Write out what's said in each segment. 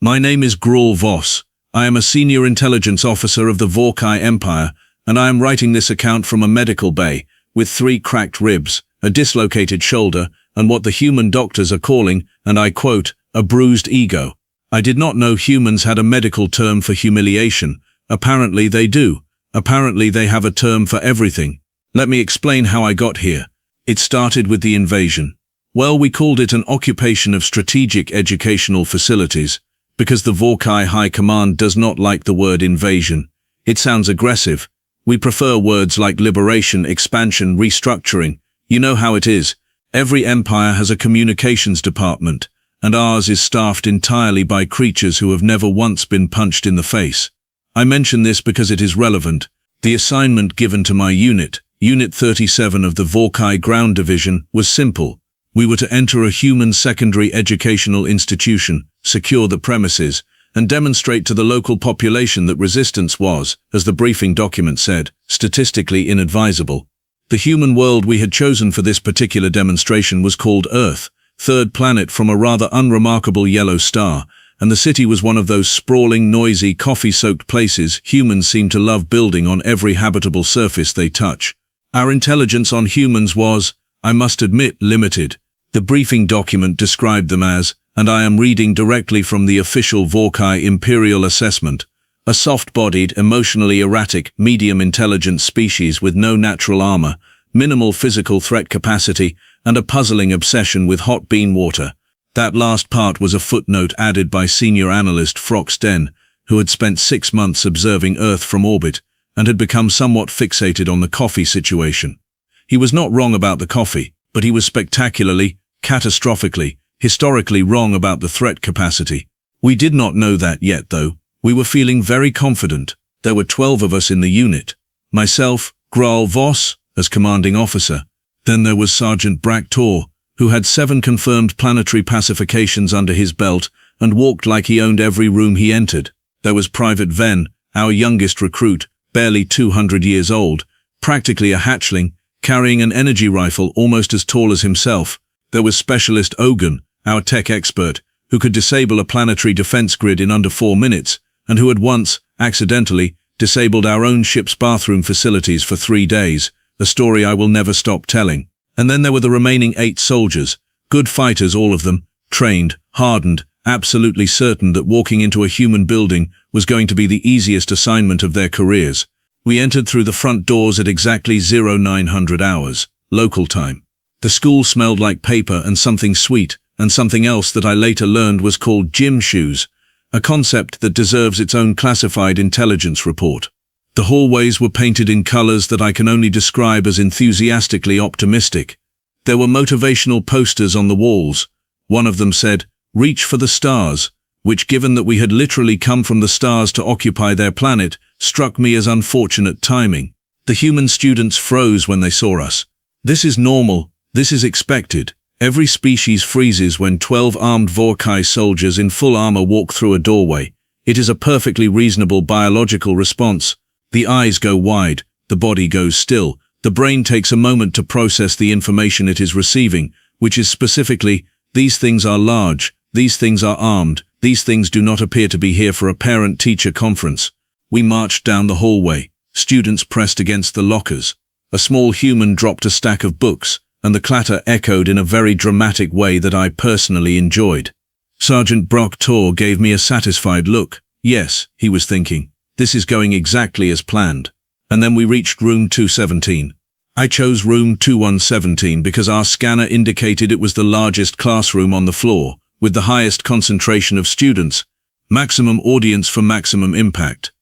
My name is Grull Voss. I am a senior intelligence officer of the Vorrkai Empire, and I am writing this account from a medical bay, with 3 cracked ribs, a dislocated shoulder, and what the human doctors are calling, and I quote, a bruised ego. I did not know humans had a medical term for humiliation. Apparently they do. Apparently they have a term for everything. Let me explain how I got here. It started with the invasion. Well, we called it an occupation of strategic educational facilities, because the Vorrkai High Command does not like the word invasion. It sounds aggressive. We prefer words like liberation, expansion, restructuring. You know how it is. Every empire has a communications department, and ours is staffed entirely by creatures who have never once been punched in the face. I mention this because it is relevant. The assignment given to my unit, Unit 37 of the Vorrkai Ground Division, was simple. We were to enter a human secondary educational institution, secure the premises, and demonstrate to the local population that resistance was, as the briefing document said, statistically inadvisable. The human world we had chosen for this particular demonstration was called Earth, 3rd planet from a rather unremarkable yellow star, and the city was one of those sprawling, noisy, coffee-soaked places humans seem to love building on every habitable surface they touch. Our intelligence on humans was, I must admit, limited. The briefing document described them as, and I am reading directly from the official Vorrkai Imperial Assessment, a soft-bodied, emotionally erratic, medium-intelligent species with no natural armor, minimal physical threat capacity, and a puzzling obsession with hot bean water. That last part was a footnote added by senior analyst Frox Den, who had spent 6 months observing Earth from orbit, and had become somewhat fixated on the coffee situation. He was not wrong about the coffee, but he was spectacularly, catastrophically, historically wrong about the threat capacity. We did not know that yet, though. We were feeling very confident. There were 12 of us in the unit. Myself, Grull Voss, as commanding officer. Then there was Sergeant Braktor, who had 7 confirmed planetary pacifications under his belt and walked like he owned every room he entered. There was Private Ven, our youngest recruit, barely 200 years old, practically a hatchling, carrying an energy rifle almost as tall as himself. There was Specialist Ogun, our tech expert, who could disable a planetary defense grid in under 4 minutes, and who had once, accidentally, disabled our own ship's bathroom facilities for 3 days, a story I will never stop telling. And then there were the remaining 8 soldiers, good fighters all of them, trained, hardened, absolutely certain that walking into a human building was going to be the easiest assignment of their careers. We entered through the front doors at exactly 0900 hours, local time. The school smelled like paper and something sweet, and something else that I later learned was called gym shoes, a concept that deserves its own classified intelligence report. The hallways were painted in colors that I can only describe as enthusiastically optimistic. There were motivational posters on the walls. One of them said, "Reach for the stars," which, given that we had literally come from the stars to occupy their planet, struck me as unfortunate timing. The human students froze when they saw us. This is normal. This is expected. Every species freezes when 12 armed Vorrkai soldiers in full armor walk through a doorway. It is a perfectly reasonable biological response. The eyes go wide, the body goes still, the brain takes a moment to process the information it is receiving, which is specifically, these things are large, these things are armed, these things do not appear to be here for a parent-teacher conference. We marched down the hallway. Students pressed against the lockers. A small human dropped a stack of books, and the clatter echoed in a very dramatic way that I personally enjoyed. Sergeant Braktor gave me a satisfied look. Yes, he was thinking, this is going exactly as planned. And then we reached room 217. I chose room 2117 because our scanner indicated it was the largest classroom on the floor, with the highest concentration of students, maximum audience for maximum impact.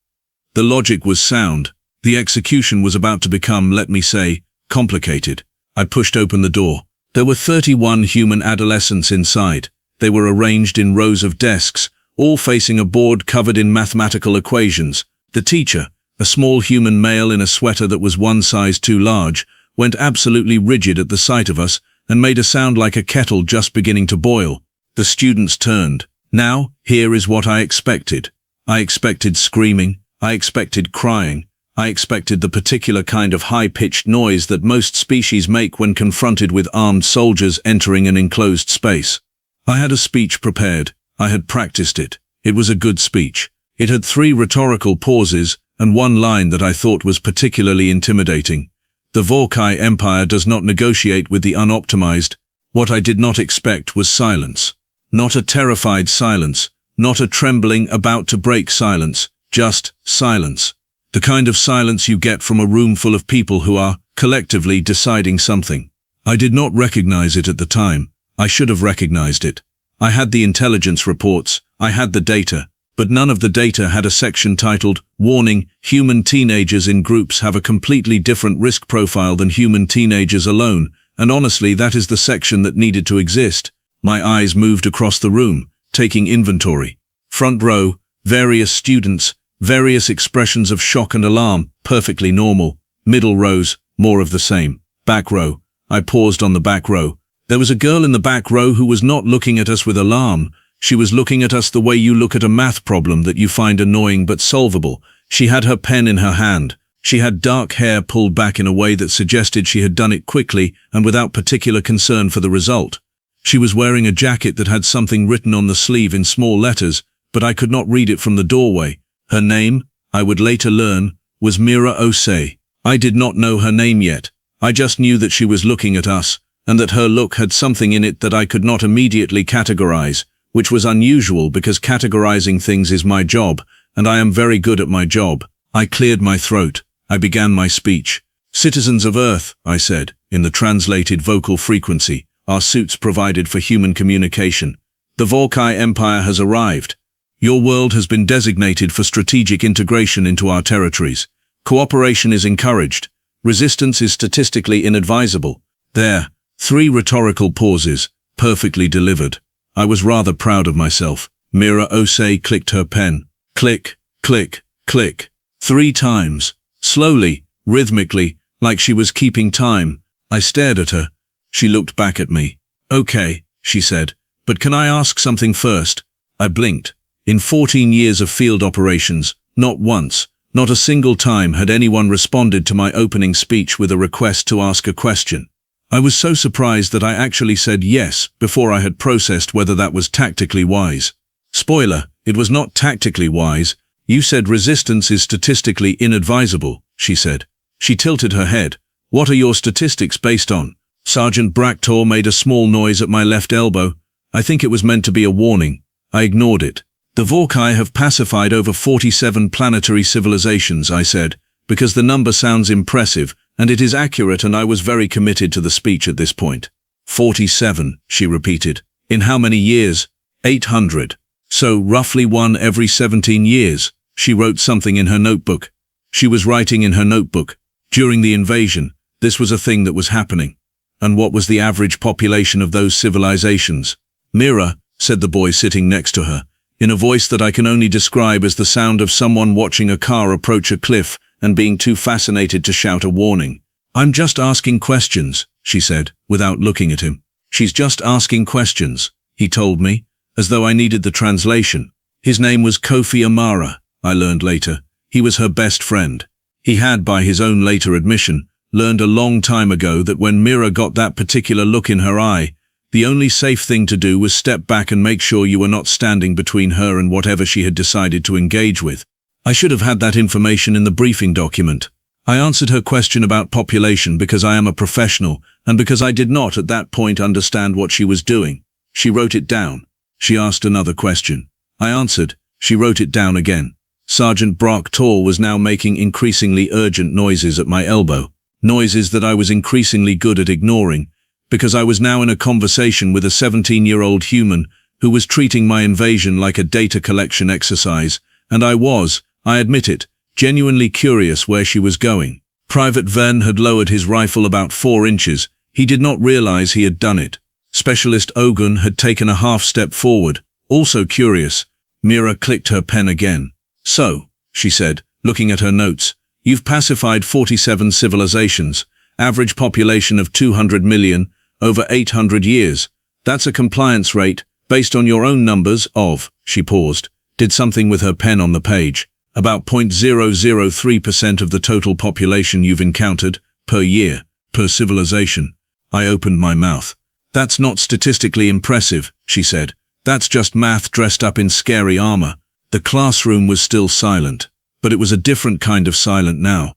The logic was sound. The execution was about to become, let me say, complicated. I pushed open the door. There were 31 human adolescents inside. They were arranged in rows of desks, all facing a board covered in mathematical equations. The teacher, a small human male in a sweater that was one size too large, went absolutely rigid at the sight of us and made a sound like a kettle just beginning to boil. The students turned. Now, here is what I expected. I expected screaming. I expected crying. I expected the particular kind of high-pitched noise that most species make when confronted with armed soldiers entering an enclosed space. I had a speech prepared. I had practiced it. It was a good speech. It had 3 rhetorical pauses and one line that I thought was particularly intimidating. The Vorrkai Empire does not negotiate with the unoptimized. What I did not expect was silence. Not a terrified silence, not a trembling, about to break silence, just silence. The kind of silence you get from a room full of people who are, collectively, deciding something. I did not recognize it at the time. I should have recognized it. I had the intelligence reports, I had the data, but none of the data had a section titled, "Warning, human teenagers in groups have a completely different risk profile than human teenagers alone," and honestly that is the section that needed to exist. My eyes moved across the room, taking inventory. Front row, various students, various expressions of shock and alarm, perfectly normal. Middle rows, more of the same. Back row. I paused on the back row. There was a girl in the back row who was not looking at us with alarm. She was looking at us the way you look at a math problem that you find annoying but solvable. She had her pen in her hand. She had dark hair pulled back in a way that suggested she had done it quickly and without particular concern for the result. She was wearing a jacket that had something written on the sleeve in small letters, but I could not read it from the doorway. Her name, I would later learn, was Mira Clicks. I did not know her name yet. I just knew that she was looking at us, and that her look had something in it that I could not immediately categorize, which was unusual because categorizing things is my job, and I am very good at my job. I cleared my throat. I began my speech. "Citizens of Earth," I said, in the translated vocal frequency, "our suits provided for human communication. The Vorrkai Empire has arrived. Your world has been designated for strategic integration into our territories. Cooperation is encouraged. Resistance is statistically inadvisable." There, 3 rhetorical pauses, perfectly delivered. I was rather proud of myself. Mira Clicks clicked her pen. Click, click, click. 3 times. Slowly, rhythmically, like she was keeping time. I stared at her. She looked back at me. "Okay," she said, "but can I ask something first?" I blinked. In 14 years of field operations, not once, not a single time had anyone responded to my opening speech with a request to ask a question. I was so surprised that I actually said yes before I had processed whether that was tactically wise. Spoiler, it was not tactically wise. "You said resistance is statistically inadvisable," she said. She tilted her head. "What are your statistics based on?" Sergeant Bractor made a small noise at my left elbow. I think it was meant to be a warning. I ignored it. "The Vorrkai have pacified over 47 planetary civilizations," I said, because the number sounds impressive, and it is accurate, and I was very committed to the speech at this point. 47, she repeated. "In how many years?" 800. "So, roughly 1 every 17 years. She wrote something in her notebook. She was writing in her notebook. During the invasion, this was a thing that was happening. "And what was the average population of those civilizations?" "Mira," said the boy sitting next to her, in a voice that I can only describe as the sound of someone watching a car approach a cliff and being too fascinated to shout a warning. "I'm just asking questions," she said, without looking at him. "She's just asking questions," he told me, as though I needed the translation. His name was Kofi Amara, I learned later. He was her best friend. He had, by his own later admission, learned a long time ago that when Mira got that particular look in her eye, the only safe thing to do was step back and make sure you were not standing between her and whatever she had decided to engage with. I should have had that information in the briefing document. I answered her question about population because I am a professional and because I did not at that point understand what she was doing. She wrote it down. She asked another question. I answered. She wrote it down again. Sergeant Bractor was now making increasingly urgent noises at my elbow. Noises that I was increasingly good at ignoring, because I was now in a conversation with a 17-year-old human who was treating my invasion like a data collection exercise, and I was, I admit it, genuinely curious where she was going. Private Venn had lowered his rifle about 4 inches. He did not realize he had done it. Specialist Ogun had taken a half step forward, also curious. Mira clicked her pen again. "So," she said, looking at her notes, "you've pacified 47 civilizations, average population of 200 million, over 800 years. That's a compliance rate, based on your own numbers, of," she paused, did something with her pen on the page, "about 0.003% of the total population you've encountered, per year, per civilization." I opened my mouth. "That's not statistically impressive," she said. That's just math dressed up in scary armor. The classroom was still silent, but it was a different kind of silent now.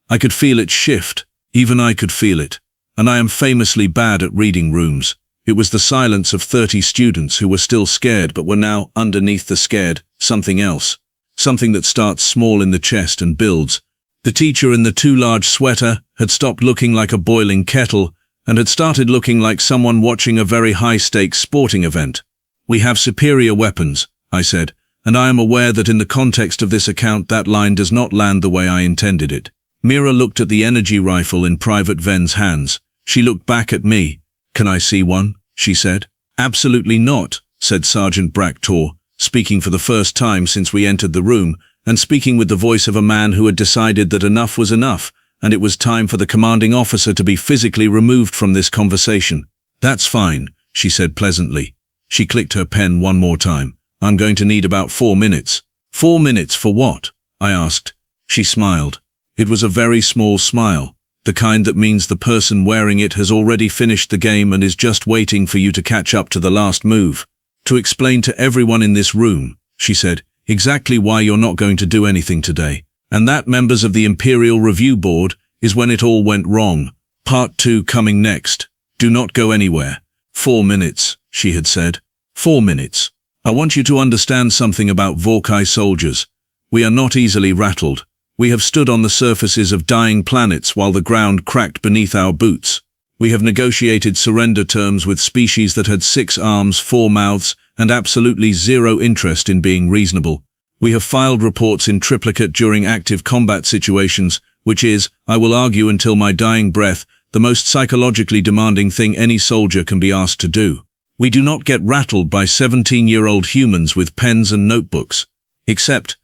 I could feel it shift. Even I could feel it. And I am famously bad at reading rooms. It was the silence of 30 students who were still scared but were now, underneath the scared, something else. Something that starts small in the chest and builds. The teacher in the too large sweater had stopped looking like a boiling kettle and had started looking like someone watching a very high-stakes sporting event. "We have superior weapons," I said, and I am aware that in the context of this account that line does not land the way I intended it. Mira looked at the energy rifle in Private Ven's hands. She looked back at me. "Can I see one?" she said. "Absolutely not," said Sergeant Bracktor, speaking for the first time since we entered the room, and speaking with the voice of a man who had decided that enough was enough, and it was time for the commanding officer to be physically removed from this conversation. "That's fine," she said pleasantly. She clicked her pen one more time. "I'm going to need about 4 minutes." "4 minutes for what?" I asked. She smiled. It was a very small smile, the kind that means the person wearing it has already finished the game and is just waiting for you to catch up to the last move. "To explain to everyone in this room," she said, "exactly why you're not going to do anything today. And that, members of the Imperial Review Board, is when it all went wrong. Part 2 coming next. Do not go anywhere." 4 minutes, she had said. 4 minutes. "I want you to understand something about Vorrkai soldiers. We are not easily rattled. We have stood on the surfaces of dying planets while the ground cracked beneath our boots. We have negotiated surrender terms with species that had 6 arms, 4 mouths, and absolutely zero interest in being reasonable. We have filed reports in triplicate during active combat situations, which is, I will argue until my dying breath, the most psychologically demanding thing any soldier can be asked to do. We do not get rattled by 17-year-old humans with pens and notebooks. Except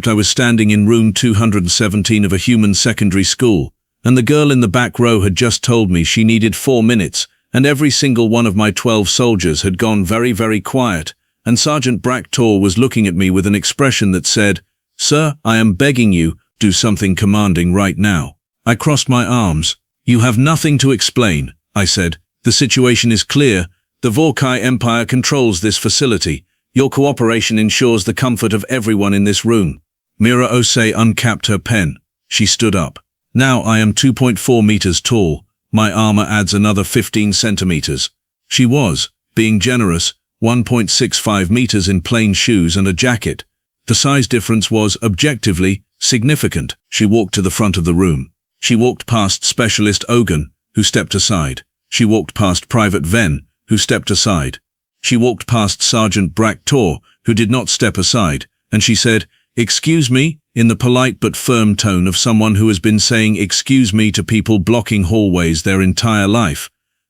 I was standing in room 217 of a human secondary school, and the girl in the back row had just told me she needed 4 minutes, and every single one of my 12 soldiers had gone very, very quiet, and Sergeant Bracktor was looking at me with an expression that said, "Sir, I am begging you, do something commanding right now." I crossed my arms. "You have nothing to explain," I said. "The situation is clear. The Vorrkai Empire controls this facility. Your cooperation ensures the comfort of everyone in this room." Mira Ose uncapped her pen. She stood up. "Now I am 2.4 meters tall. My armor adds another 15 centimeters. She was, being generous, 1.65 meters in plain shoes and a jacket. The size difference was, objectively, significant. She walked to the front of the room. She walked past Specialist Ogun, who stepped aside. She walked past Private Ven, who stepped aside. She walked past Sergeant Bracktor, who did not step aside, and she said, "Excuse me," in the polite but firm tone of someone who has been saying "excuse me" to people blocking hallways their entire life.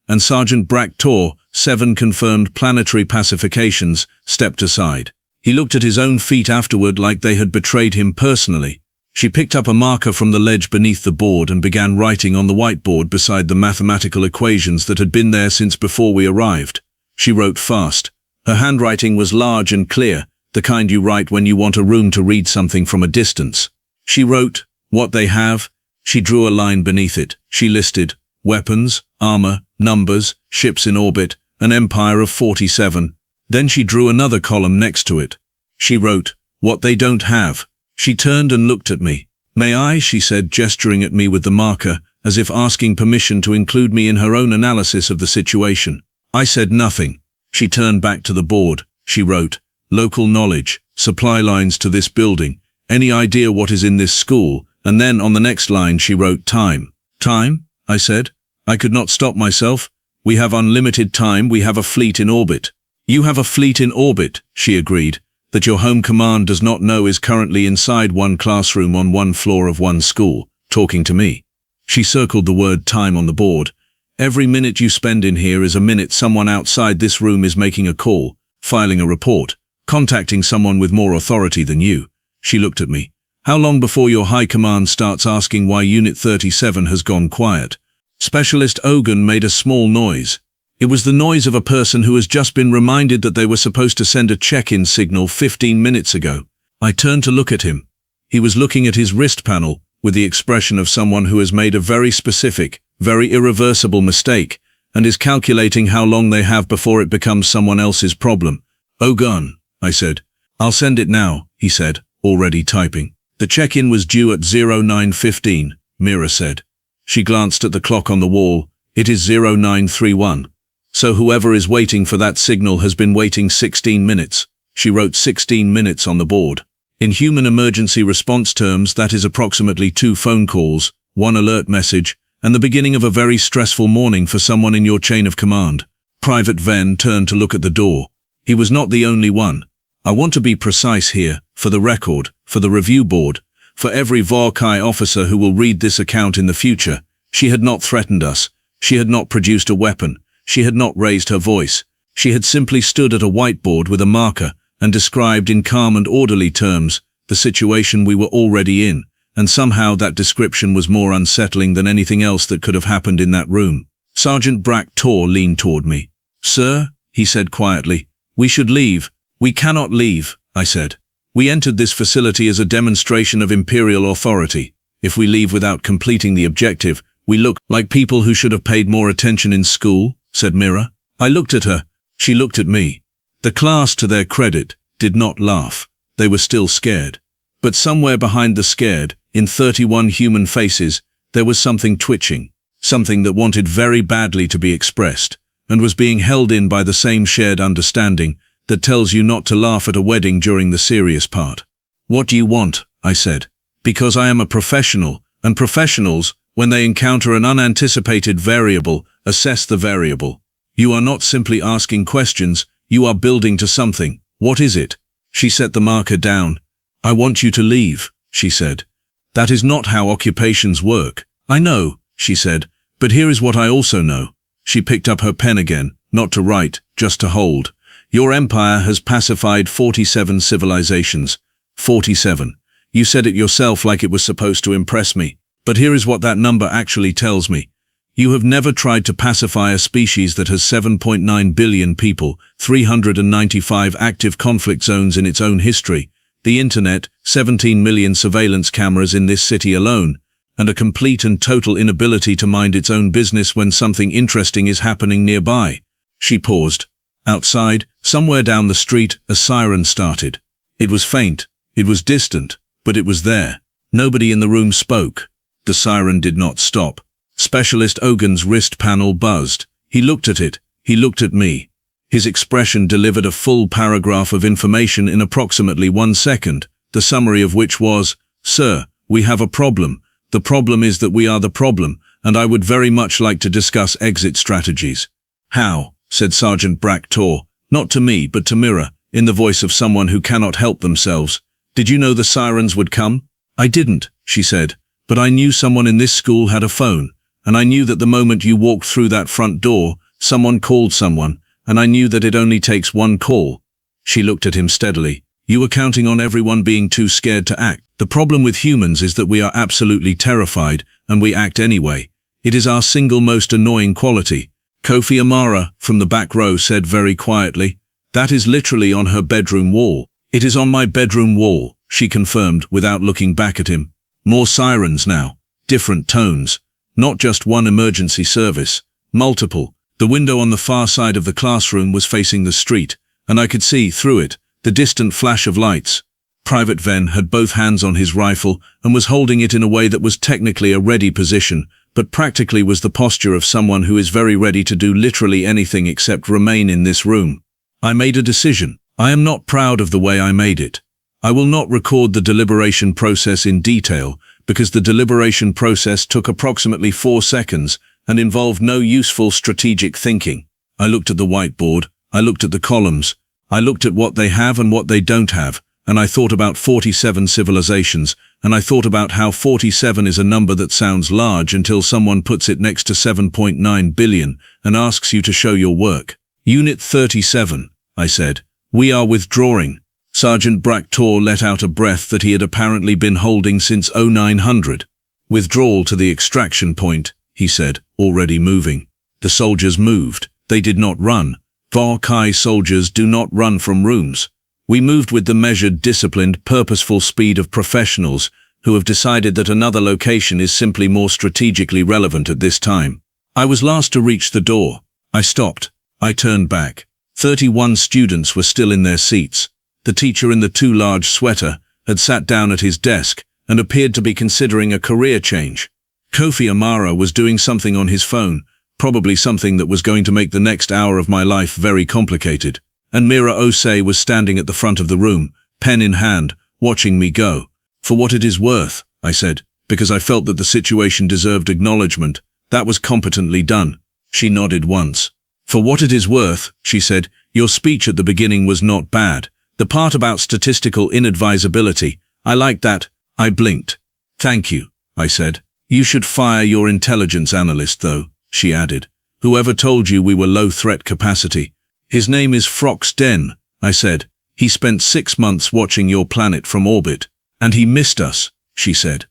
And Sergeant Bracktor, 7 confirmed planetary pacifications, stepped aside. He looked at his own feet afterward like they had betrayed him personally. She picked up a marker from the ledge beneath the board and began writing on the whiteboard beside the mathematical equations that had been there since before we arrived. She wrote fast. Her handwriting was large and clear, the kind you write when you want a room to read something from a distance. She wrote, "What they have." She drew a line beneath it. She listed, weapons, armor, numbers, ships in orbit, an empire of 47. Then she drew another column next to it. She wrote, "What they don't have." She turned and looked at me. "May I?" she said, gesturing at me with the marker, as if asking permission to include me in her own analysis of the situation. I said nothing. She turned back to the board. She wrote, "Local knowledge, supply lines to this building, any idea what is in this school," and then on the next line she wrote time. "Time?" I said. I could not stop myself. "We have unlimited time, we have a fleet in orbit." "You have a fleet in orbit," she agreed, "that your home command does not know is currently inside one classroom on one floor of one school, talking to me." She circled the word time on the board. "Every minute you spend in here is a minute someone outside this room is making a call, filing a report, contacting someone with more authority than you." She looked at me. "How long before your high command starts asking why Unit 37 has gone quiet?" Specialist Ogun made a small noise. It was the noise of a person who has just been reminded that they were supposed to send a check-in signal 15 minutes ago. I turned to look at him. He was looking at his wrist panel with the expression of someone who has made a very specific, very irreversible mistake and is calculating how long they have before it becomes someone else's problem. "Oh gun," I said. "I'll send it now," he said, already typing. "The check-in was due at 09:15, Mira said. She glanced at the clock on the wall. "It is 0931. So whoever is waiting for that signal has been waiting 16 minutes. She wrote 16 minutes on the board. In human emergency response terms, that is approximately 2 phone calls, 1 alert message, and the beginning of a very stressful morning for someone in your chain of command. Private Venn turned to look at the door. He was not the only one. I want to be precise here, for the record, for the review board, for every Vorrkai officer who will read this account in the future. She had not threatened us. She had not produced a weapon. She had not raised her voice. She had simply stood at a whiteboard with a marker and described in calm and orderly terms the situation we were already in, and somehow that description was more unsettling than anything else that could have happened in that room. Sergeant Tor leaned toward me. "Sir," he said quietly, "we should leave." "We cannot leave," I said. "We entered this facility as a demonstration of imperial authority. If we leave without completing the objective, we look like people who should have paid more attention in school," said Mira. I looked at her. She looked at me. The class, to their credit, did not laugh. They were still scared. But somewhere behind the scared, in 31 human faces, there was something twitching, something that wanted very badly to be expressed, and was being held in by the same shared understanding that tells you not to laugh at a wedding during the serious part. "What do you want?" I said. "Because I am a professional, and professionals, when they encounter an unanticipated variable, assess the variable. You are not simply asking questions, you are building to something. What is it?" She set the marker down. "I want you to leave," she said. "That is not how occupations work." "I know," she said, "but here is what I also know." She picked up her pen again, not to write, just to hold. "Your empire has pacified 47 civilizations. 47. You said it yourself like it was supposed to impress me. But here is what that number actually tells me. You have never tried to pacify a species that has 7.9 billion people, 395 active conflict zones in its own history, the internet, 17 million surveillance cameras in this city alone, and a complete and total inability to mind its own business when something interesting is happening nearby." She paused. Outside, somewhere down the street, a siren started. It was faint, it was distant, but it was there. Nobody in the room spoke. The siren did not stop. Specialist Ogan's wrist panel buzzed. He looked at it. He looked at me. His expression delivered a full paragraph of information in approximately 1 second, the summary of which was, "Sir, we have a problem. The problem is that we are the problem, and I would very much like to discuss exit strategies." "How?" said Sergeant Tor, not to me but to Mira, in the voice of someone who cannot help themselves. "Did you know the sirens would come?" "I didn't," she said, "but I knew someone in this school had a phone, and I knew that the moment you walked through that front door, someone called someone, and I knew that it only takes 1 call." She looked at him steadily. "You were counting on everyone being too scared to act. The problem with humans is that we are absolutely terrified, and we act anyway. It is our single most annoying quality." Kofi Amara, from the back row, said very quietly, "That is literally on her bedroom wall." "It is on my bedroom wall," she confirmed without looking back at him. "More sirens now. Different tones. Not just one emergency service. Multiple." The window on the far side of the classroom was facing the street, and I could see, through it, the distant flash of lights. Private Venn had both hands on his rifle and was holding it in a way that was technically a ready position, but practically was the posture of someone who is very ready to do literally anything except remain in this room. I made a decision. I am not proud of the way I made it. I will not record the deliberation process in detail, because the deliberation process took approximately 4 seconds and involved no useful strategic thinking. I looked at the whiteboard, I looked at the columns, I looked at what they have and what they don't have, and I thought about 47 civilizations, and I thought about how 47 is a number that sounds large until someone puts it next to 7.9 billion and asks you to show your work. "Unit 37, I said. "We are withdrawing." Sergeant Tor let out a breath that he had apparently been holding since 0900. "Withdrawal to the extraction point," he said, already moving. The soldiers moved. They did not run. Vorrkai soldiers do not run from rooms. We moved with the measured, disciplined, purposeful speed of professionals who have decided that another location is simply more strategically relevant at this time. I was last to reach the door. I stopped. I turned back. 31 students were still in their seats. The teacher in the too large sweater had sat down at his desk and appeared to be considering a career change. Kofi Amara was doing something on his phone, probably something that was going to make the next hour of my life very complicated. And Mira Osei was standing at the front of the room, pen in hand, watching me go. For what it is worth, I said, because I felt that the situation deserved acknowledgement. That was competently done. She nodded once. For what it is worth, she said, your speech at the beginning was not bad. The part about statistical inadvisability, I liked that. I blinked. Thank you, I said. You should fire your intelligence analyst though, she added. Whoever told you we were low threat capacity? His name is Frox Den, I said. He spent 6 months watching your planet from orbit. And he missed us, she said.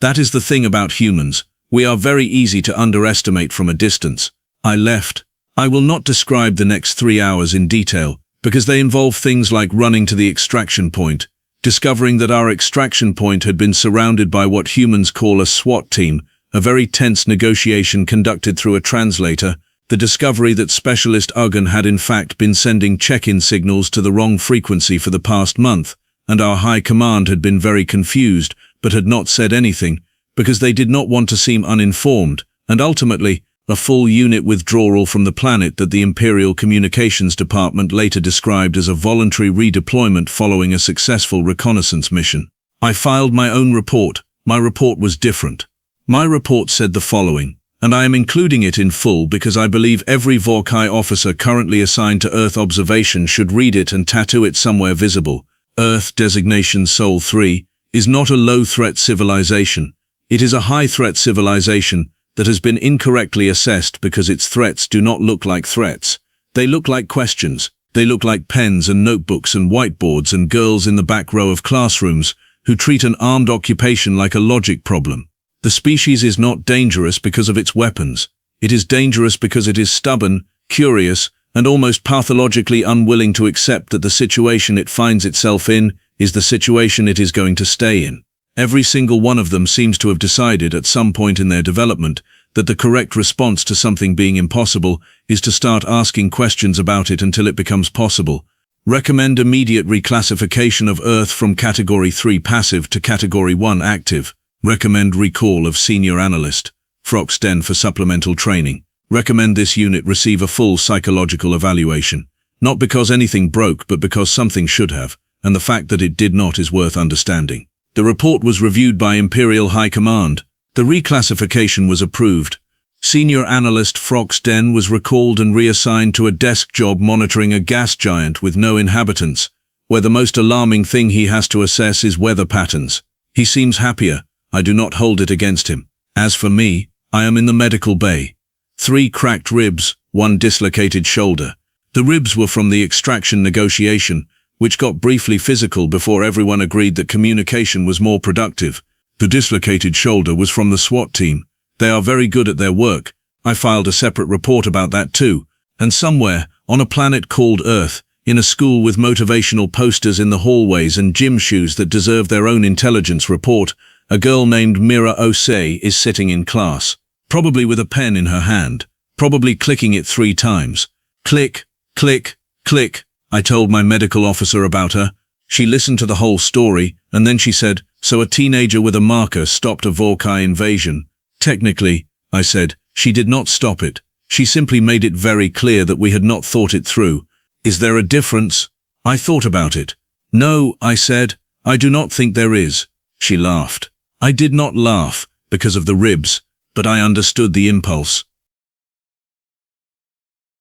That is the thing about humans. We are very easy to underestimate from a distance. I left. I will not describe the next 3 hours in detail, because they involve things like running to the extraction point, discovering that our extraction point had been surrounded by what humans call a SWAT team, a very tense negotiation conducted through a translator, the discovery that Specialist Uggan had in fact been sending check-in signals to the wrong frequency for the past month, and our high command had been very confused, but had not said anything, because they did not want to seem uninformed, and ultimately, a full unit withdrawal from the planet that the Imperial Communications Department later described as a voluntary redeployment following a successful reconnaissance mission. I filed my own report. My report was different. My report said the following, and I am including it in full because I believe every Vorrkai officer currently assigned to Earth observation should read it and tattoo it somewhere visible. Earth, designation Sol 3, is not a low-threat civilization. It is a high-threat civilization that has been incorrectly assessed because its threats do not look like threats. They look like questions. They look like pens and notebooks and whiteboards and girls in the back row of classrooms who treat an armed occupation like a logic problem. The species is not dangerous because of its weapons. It is dangerous because it is stubborn, curious, and almost pathologically unwilling to accept that the situation it finds itself in is the situation it is going to stay in. Every single one of them seems to have decided at some point in their development that the correct response to something being impossible is to start asking questions about it until it becomes possible. Recommend immediate reclassification of Earth from Category 3 passive to Category 1 active. Recommend recall of Senior Analyst, Frox Den for supplemental training. Recommend this unit receive a full psychological evaluation. Not because anything broke, but because something should have, and the fact that it did not is worth understanding. The report was reviewed by Imperial High Command. The reclassification was approved. Senior Analyst Frox Den was recalled and reassigned to a desk job monitoring a gas giant with no inhabitants, where the most alarming thing he has to assess is weather patterns. He seems happier. I do not hold it against him. As for me, I am in the medical bay. 3 cracked ribs, 1 dislocated shoulder. The ribs were from the extraction negotiation, which got briefly physical before everyone agreed that communication was more productive. The dislocated shoulder was from the SWAT team. They are very good at their work. I filed a separate report about that too. And somewhere, on a planet called Earth, in a school with motivational posters in the hallways and gym shoes that deserve their own intelligence report, a girl named Mira Osei is sitting in class, probably with a pen in her hand, probably clicking it 3 times. Click, click, click. I told my medical officer about her. She listened to the whole story, and then she said, so a teenager with a marker stopped a Vorrkai invasion. Technically, I said, she did not stop it. She simply made it very clear that we had not thought it through. Is there a difference? I thought about it. No, I said, I do not think there is. She laughed. I did not laugh, because of the ribs, but I understood the impulse.